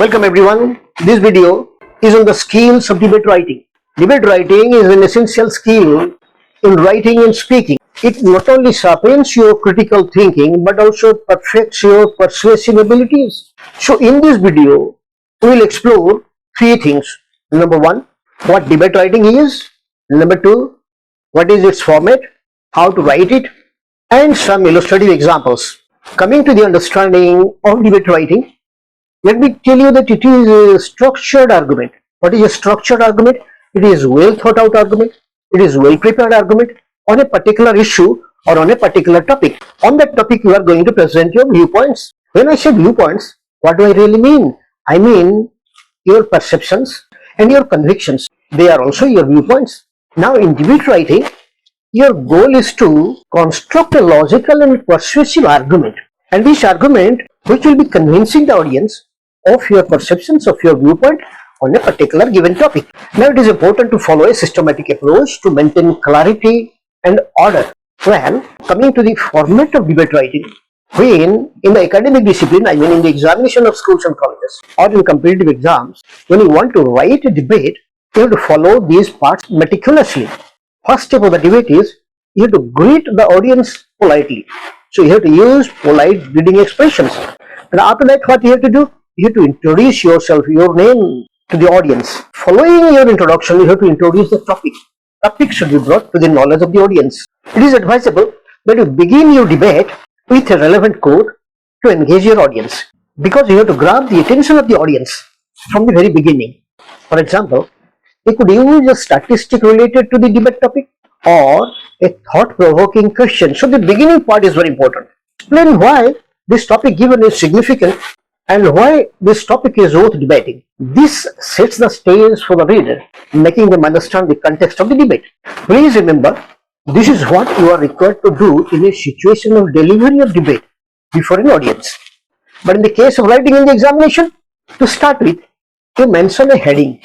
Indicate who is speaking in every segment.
Speaker 1: Welcome everyone. This video is on the skills of debate writing. Debate writing is an essential skill in writing and speaking. It not only sharpens your critical thinking but also perfects your persuasive abilities. So in this video, we will explore three things. Number one, what debate writing is. Number two, what is its format, how to write it, and some illustrative examples. Coming to the understanding of debate writing, let me tell you that it is a structured argument. What is a structured argument? It is well thought out argument. It is well prepared argument on a particular issue or on a particular topic. On that topic, you are going to present your viewpoints. When I say viewpoints, what do I really mean? I mean your perceptions and your convictions. They are also your viewpoints. Now, in debate writing, your goal is to construct a logical and persuasive argument. And this argument, which will be convincing the audience of your perceptions, of your viewpoint on a particular given topic. Now, it is important to follow a systematic approach to maintain clarity and order. When coming to the format of debate writing, when in the academic discipline, I mean in the examination of schools and colleges or in competitive exams, when you want to write a debate, you have to follow these parts meticulously. First step of the debate is you have to greet the audience politely. So you have to use polite greeting expressions. And after that, what you have to do? You have to introduce yourself, your name to the audience. Following your introduction, you have to introduce the topic. Topic should be brought to the knowledge of the audience. It is advisable that you begin your debate with a relevant quote to engage your audience, because you have to grab the attention of the audience from the very beginning. For example, you could use a statistic related to the debate topic or a thought-provoking question. So the beginning part is very important. Explain why this topic given is significant and why this topic is worth debating. This sets the stage for the reader, making them understand the context of the debate. Please remember, this is what you are required to do in a situation of delivery of debate before an audience. But in the case of writing in the examination, to start with, you mention a heading.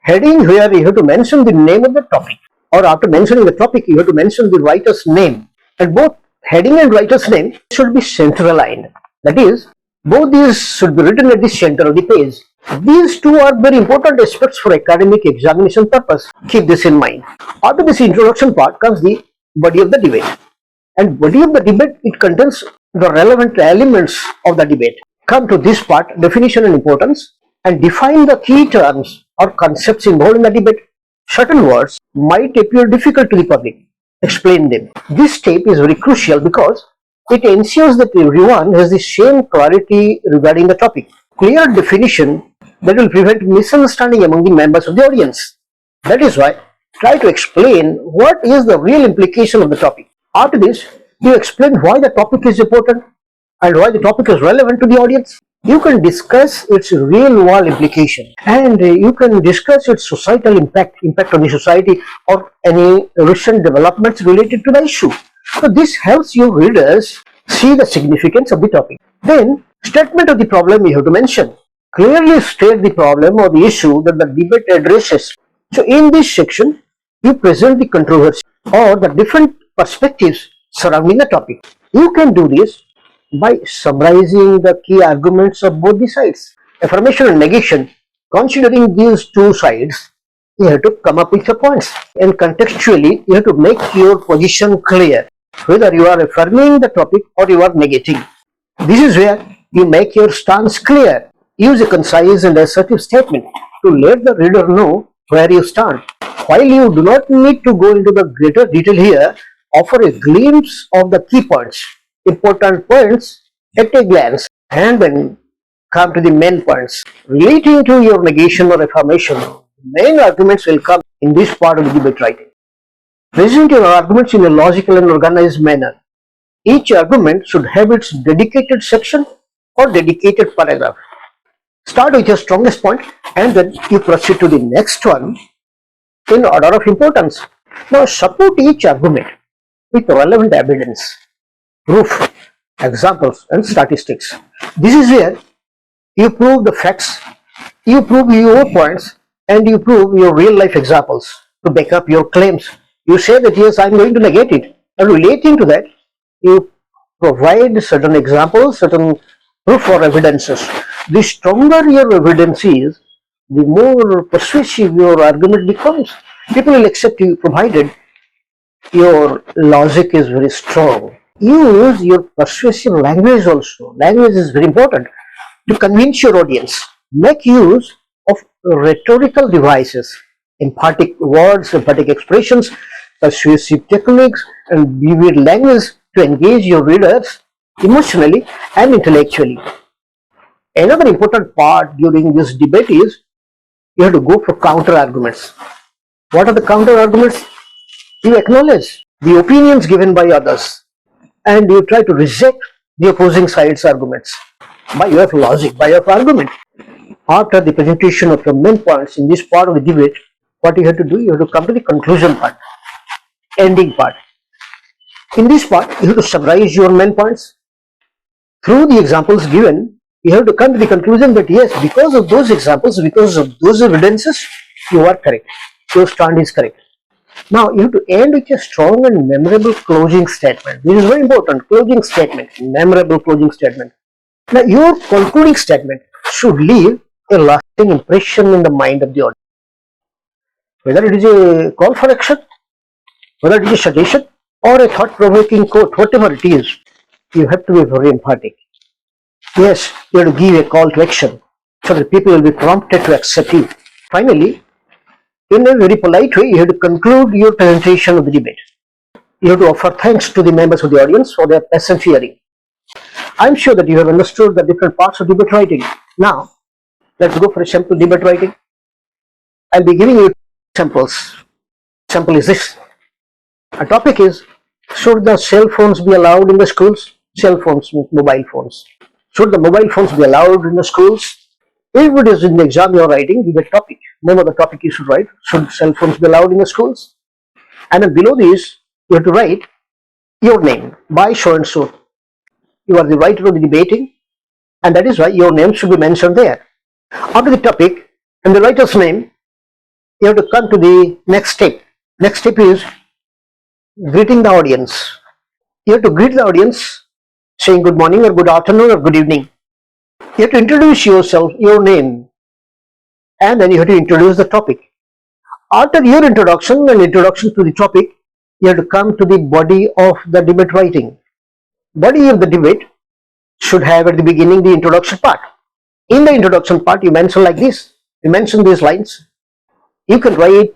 Speaker 1: Heading where you have to mention the name of the topic, or after mentioning the topic, you have to mention the writer's name. And both heading and writer's name should be center aligned. That is, both these should be written at the center of the page. These two are very important aspects for academic examination purpose. Keep this in mind. After this introduction part comes the body of the debate. And body of the debate, it contains the relevant elements of the debate. Come to this part, definition and importance, and define the key terms or concepts involved in the debate. Certain words might appear difficult to the public. Explain them. This step is very crucial because it ensures that everyone has the same clarity regarding the topic. Clear definition that will prevent misunderstanding among the members of the audience. That is why try to explain what is the real implication of the topic. After this, you explain why the topic is important and why the topic is relevant to the audience. You can discuss its real world implication, and you can discuss its societal impact on the society, or any recent developments related to the issue. So this helps your readers see the significance of the topic. Then, statement of the problem you have to mention. Clearly state the problem or the issue that the debate addresses. So in this section, you present the controversy or the different perspectives surrounding the topic. You can do this by summarizing the key arguments of both the sides. Affirmation and negation. Considering these two sides, you have to come up with the points. And contextually, you have to make your position clear, whether you are affirming the topic or you are negating. This is where you make your stance clear. Use a concise and assertive statement to let the reader know where you stand. While you do not need to go into the greater detail here, offer a glimpse of the key points, important points at a glance, and then come to the main points relating to your negation or affirmation. Main arguments will come in this part of the debate writing. Present your arguments in a logical and organized manner. Each argument should have its dedicated section or dedicated paragraph. Start with your strongest point and then you proceed to the next one in order of importance. Now support each argument with relevant evidence, proof, examples and statistics. This is where you prove the facts, you prove your points, and you prove your real life examples to back up your claims. You say that yes, I am going to negate it, and relating to that, you provide certain examples, certain proof or evidences. The stronger your evidence is, the more persuasive your argument becomes. People will accept you provided your logic is very strong. Use your persuasive language also. Language is very important to convince your audience. Make use of rhetorical devices, emphatic words, emphatic expressions, persuasive techniques, and vivid language to engage your readers emotionally and intellectually. Another important part during this debate is you have to go for counter arguments. What are the counter arguments? You acknowledge the opinions given by others and you try to reject the opposing side's arguments by your logic, by your argument. After the presentation of your main points in this part of the debate, what you have to do, you have to come to the conclusion part, ending part. In this part, you have to summarize your main points. Through the examples given, you have to come to the conclusion that yes, because of those examples, because of those evidences, you are correct. Your stand is correct. Now you have to end with a strong and memorable closing statement. This is very important. Closing statement, memorable closing statement. Now your concluding statement should leave a lasting impression in the mind of the audience. Whether it is a call for action, whether it is a suggestion or a thought-provoking quote, whatever it is, you have to be very emphatic. Yes, you have to give a call to action so that people will be prompted to accept you. Finally, in a very polite way, you have to conclude your presentation of the debate. You have to offer thanks to the members of the audience for their patient hearing. I am sure that you have understood the different parts of debate writing. Now, let's go for a simple debate writing. I'll be giving you samples. Sample is this. A topic is, should the cell phones be allowed in the schools? Cell phones means mobile phones. Should the mobile phones be allowed in the schools? If it is in the exam you are writing, give a topic. Name of the topic you should write. Should cell phones be allowed in the schools? And then below this, you have to write your name by so and so. You are the writer of the debating, and that is why your name should be mentioned there. After the topic and the writer's name, you have to come to the next step. Next step is greeting the audience. You have to greet the audience saying good morning or good afternoon or good evening. You have to introduce yourself, your name, and then you have to introduce the topic. After your introduction and introduction to the topic, you have to come to the body of the debate writing. Body of the debate should have at the beginning the introduction part. In the introduction part, you mention like this. You mention these lines. You can write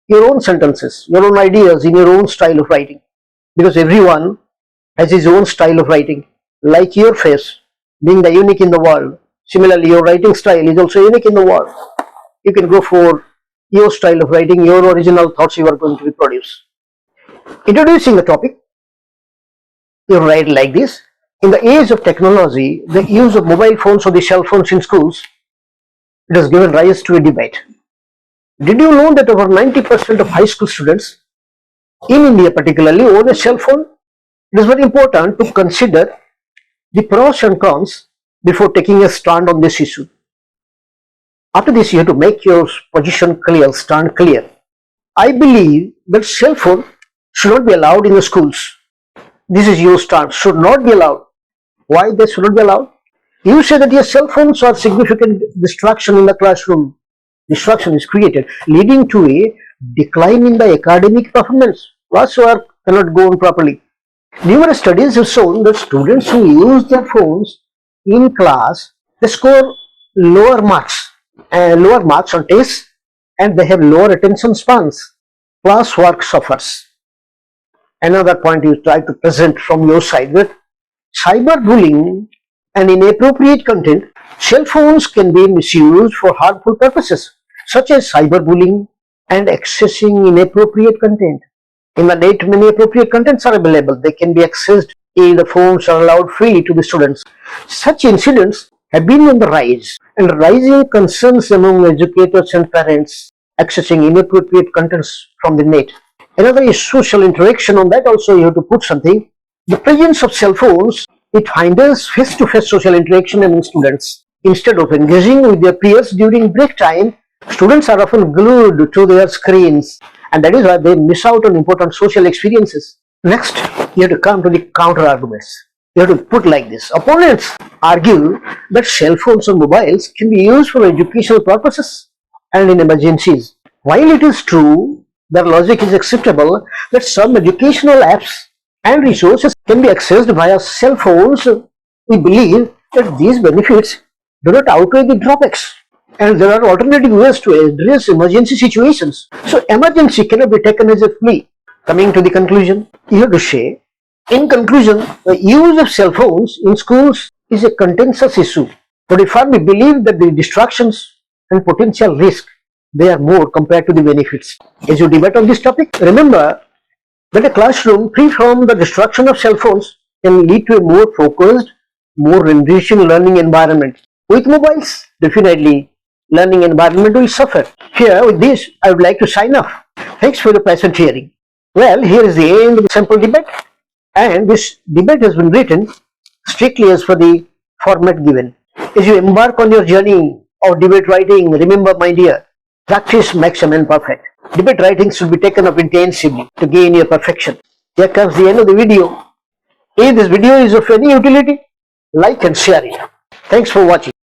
Speaker 1: your own sentences, your own ideas in your own style of writing, because everyone has his own style of writing, like your face being the unique in the world. Similarly, your writing style is also unique in the world. You can go for your style of writing, your original thoughts you are going to reproduce. Introducing the topic, you write like this. In the age of technology, the use of mobile phones or the cell phones in schools, it has given rise to a debate. Did you know that over 90% of high school students in India particularly own a cell phone? It is very important to consider the pros and cons before taking a stand on this issue. After this, you have to make your position clear, stand clear. I believe that cell phone should not be allowed in the schools. This is your stand, should not be allowed. Why they should not be allowed? You say that your cell phones are significant distraction in the classroom. Distraction is created, leading to a decline in the academic performance. Classwork cannot go on properly. Numerous studies have shown that students who use their phones in class, they score lower marks on tests, and they have lower attention spans. Classwork suffers. Another point you try to present from your side with cyberbullying and inappropriate content. Cell phones can be misused for harmful purposes such as cyberbullying and accessing inappropriate content. In the net, many appropriate contents are available. They can be accessed if the phones are allowed freely to the students. Such incidents have been on the rise, and rising concerns among educators and parents accessing inappropriate contents from the net. Another is social interaction. On that also you have to put something. The presence of cell phones, it hinders face-to-face social interaction among students. Instead of engaging with their peers during break time, students are often glued to their screens, and that is why they miss out on important social experiences. Next, you have to come to the counter arguments. You have to put like this. Opponents argue that cell phones or mobiles can be used for educational purposes and in emergencies. While it is true, their logic is acceptable that some educational apps and resources can be accessed via cell phones. We believe that these benefits do not outweigh the drawbacks, and there are alternative ways to address emergency situations. So emergency cannot be taken as a plea. Coming to the conclusion, you have to say, in conclusion, the use of cell phones in schools is a contentious issue, but we firmly believe that the distractions and potential risk, they are more compared to the benefits. As you debate on this topic, remember that a classroom free from the distraction of cell phones can lead to a more focused, more enriching learning environment. With mobiles, definitely learning environment will suffer. Here, with this, I would like to sign off. Thanks for your patient hearing. Well, here is the end of the sample debate, and this debate has been written strictly as per the format given. As you embark on your journey of debate writing, remember, my dear, practice makes a man perfect. Debate writing should be taken up intensively to gain your perfection. Here comes the end of the video. If this video is of any utility, like and share it. Thanks for watching.